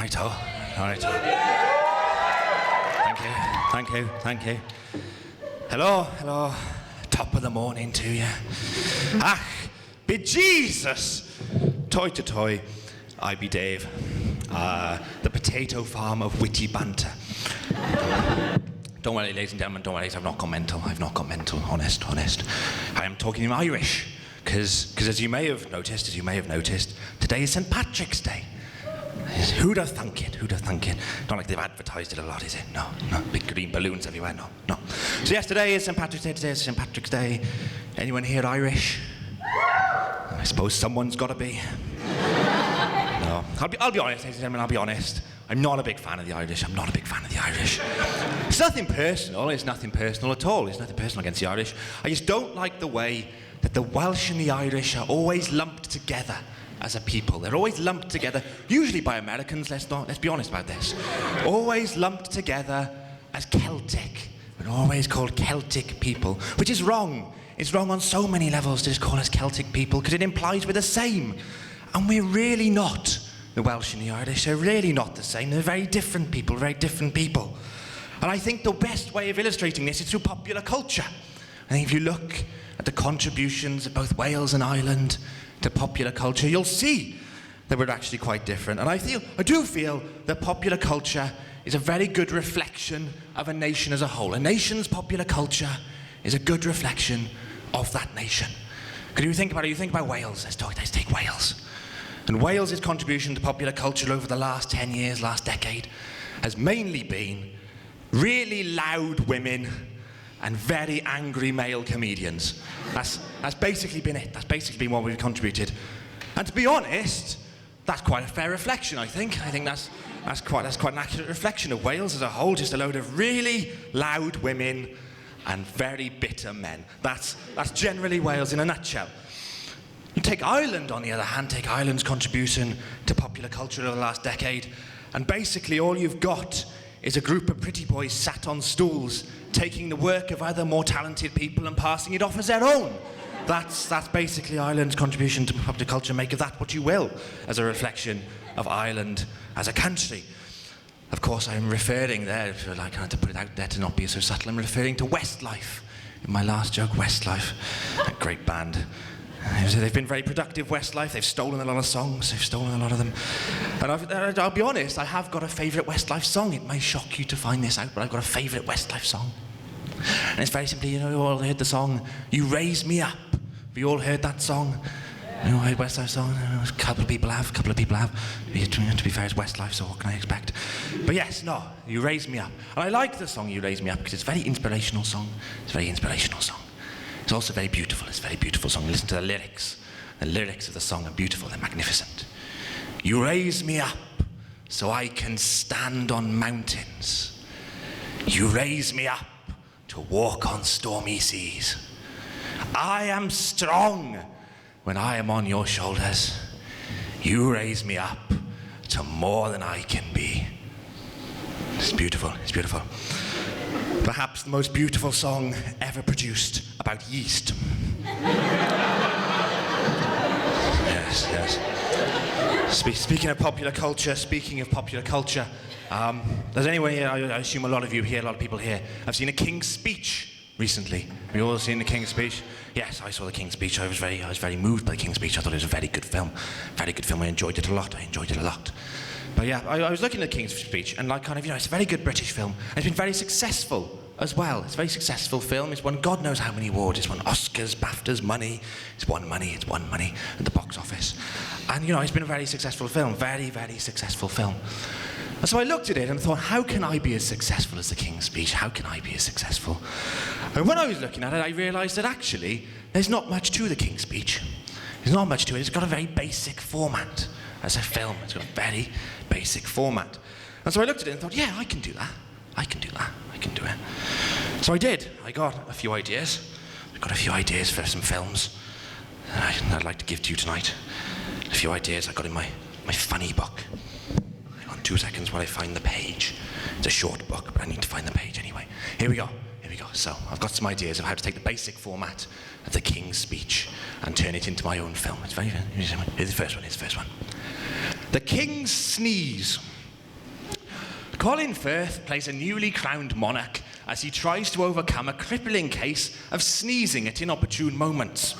Right, all right. Thank you. Hello. Top of the morning to you. Be Jesus! Toy to toy, I be Dave. The potato farm of witty banter. Don't worry, ladies and gentlemen, don't worry, I've not gone mental, honest. I am talking in Irish, because as you may have noticed, today is St. Patrick's Day. Who'd have thunk it? Not like they've advertised it a lot, is it? No. Big green balloons everywhere, no. So yes, today is St. Patrick's Day. Anyone here Irish? I suppose someone's got to be. No. I'll be honest, ladies and gentlemen, I'll be honest. I'm not a big fan of the Irish. It's nothing personal at all. It's nothing personal against the Irish. I just don't like the way that the Welsh and the Irish are always lumped together as a people. They're always lumped together, usually by Americans, let's be honest about this. Always lumped together as Celtic. We're always called Celtic people, which is wrong. It's wrong on so many levels to just call us Celtic people, because it implies we're the same. And we're really not. The Welsh and the Irish are really not the same. They're very different people. And I think the best way of illustrating this is through popular culture. I think if you look at the contributions of both Wales and Ireland to popular culture, you'll see that we're actually quite different. And I do feel that popular culture is a very good reflection of a nation as a whole. A nation's popular culture is a good reflection of that nation. Because you think about Wales. Let's take Wales. And Wales' contribution to popular culture over the last 10 years, last decade, has mainly been really loud women and very angry male comedians. That's basically been it. That's basically been what we've contributed. And to be honest, that's quite a fair reflection, I think. I think that's quite an accurate reflection of Wales as a whole, just a load of really loud women and very bitter men. That's generally Wales in a nutshell. You take Ireland, on the other hand, take Ireland's contribution to popular culture over the last decade, and basically all you've got is a group of pretty boys sat on stools, taking the work of other more talented people and passing it off as their own. That's basically Ireland's contribution to popular culture. Make of that what you will, as a reflection of Ireland as a country. Of course, I'm referring there, if I like to put it out there to not be so subtle, I'm referring to Westlife. In my last joke, Westlife, a great band. They've been very productive, Westlife. They've stolen a lot of songs. They've stolen a lot of them. And I'll be honest, I have got a favourite Westlife song. It may shock you to find this out, but I've got a favourite Westlife song. And it's very simply, you all heard the song, You Raise Me Up. Have you all heard that song? You know, I heard Westlife song. A couple of people have. To be fair, it's Westlife, so what can I expect? But yes, no, You Raise Me Up. And I like the song You Raise Me Up because it's a very inspirational song. It's also very beautiful. It's a very beautiful song. Listen to the lyrics. The lyrics of the song are beautiful. They're magnificent. You raise me up so I can stand on mountains. You raise me up to walk on stormy seas. I am strong when I am on your shoulders. You raise me up to more than I can be. It's beautiful. Perhaps the most beautiful song ever produced about yeast. Yes. Speaking of popular culture, does anyone here, I assume a lot of people here, have seen a King's Speech recently? Have you all seen the King's Speech? Yes, I saw the King's Speech. I was very moved by the King's Speech. I thought it was a very good film. I enjoyed it a lot. But yeah, I was looking at the King's Speech, and it's a very good British film. And it's been very successful as well. It's a very successful film. It's won God knows how many awards. It's won Oscars, BAFTAs, money. It's won money at the box office. And it's been a very successful film. Very, very successful film. And so I looked at it and thought, how can I be as successful as the King's Speech? How can I be as successful? And when I was looking at it, I realised that actually, there's not much to the King's Speech. There's not much to it. It's got a very basic format. As a film, it's got a very basic format. And so I looked at it and thought, yeah, I can do that. I can do it. So I did. I got a few ideas. I've got a few ideas for some films that I'd like to give to you tonight. A few ideas I got in my funny book. Hang on 2 seconds while I find the page. It's a short book, but I need to find the page anyway. Here we go. So I've got some ideas of how to take the basic format of the King's Speech and turn it into my own film. Here's the first one. The King's Sneeze. Colin Firth plays a newly crowned monarch as he tries to overcome a crippling case of sneezing at inopportune moments.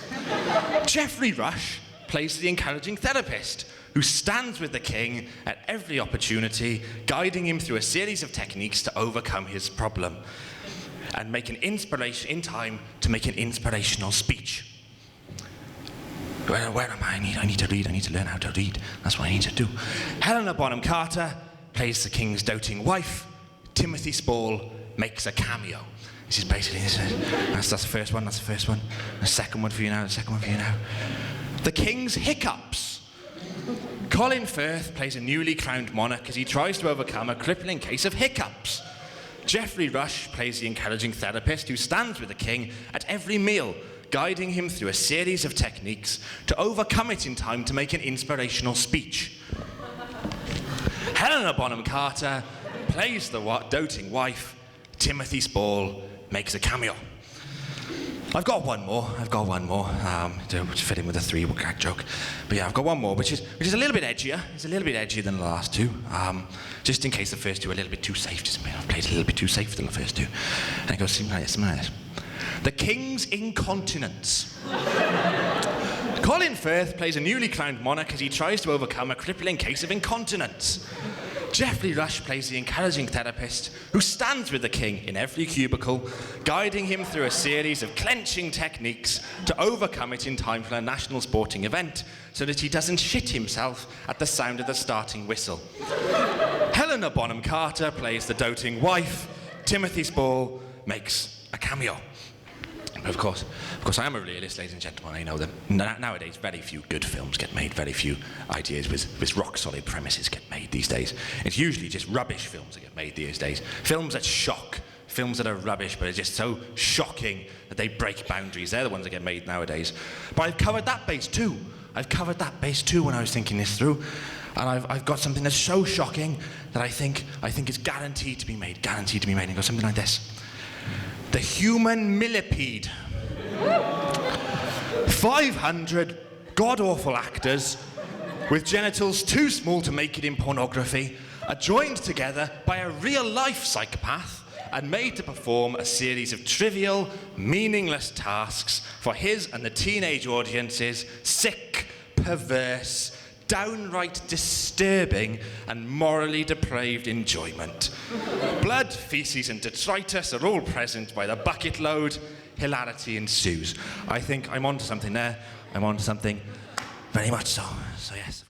Geoffrey Rush plays the encouraging therapist who stands with the king at every opportunity, guiding him through a series of techniques to overcome his problem and make an inspiration in time to make an inspirational speech. Where am I? I need to read. I need to learn how to read. That's what I need to do. Helena Bonham Carter plays the king's doting wife. Timothy Spall makes a cameo. This is basically that's the first one. That's the first one. The second one for you now. The second one for you now. The king's hiccups. Colin Firth plays a newly crowned monarch as he tries to overcome a crippling case of hiccups. Geoffrey Rush plays the encouraging therapist who stands with the king at every meal, guiding him through a series of techniques to overcome it in time to make an inspirational speech. Helena Bonham Carter plays the doting wife. Timothy Spall makes a cameo. I've got one more. To fit in with a 3-gag joke. But yeah, I've got one more, which is a little bit edgier. It's a little bit edgier than the last two. Just in case the first two are a little bit too safe. I've played a little bit too safe than the first two. And it goes something like this. The King's Incontinence. Colin Firth plays a newly crowned monarch as he tries to overcome a crippling case of incontinence. Geoffrey Rush plays the encouraging therapist who stands with the king in every cubicle, guiding him through a series of clenching techniques to overcome it in time for a national sporting event so that he doesn't shit himself at the sound of the starting whistle. Helena Bonham Carter plays the doting wife. Timothy Spall makes a cameo. Of course, I am a realist, ladies and gentlemen, I know that nowadays very few good films get made, very few ideas with rock-solid premises get made these days. It's usually just rubbish films that get made these days. Films that shock, films that are rubbish but are just so shocking that they break boundaries. They're the ones that get made nowadays. But I've covered that base too. When I was thinking this through. And I've got something that's so shocking that I think it's guaranteed to be made, and it goes something like this. The human millipede. 500 god-awful actors with genitals too small to make it in pornography are joined together by a real-life psychopath and made to perform a series of trivial, meaningless tasks for his and the teenage audience's sick, perverse, downright disturbing and morally depraved enjoyment. Blood, feces and detritus are all present by the bucket load. Hilarity ensues. I think I'm onto something there. I'm onto something very much so. So yes.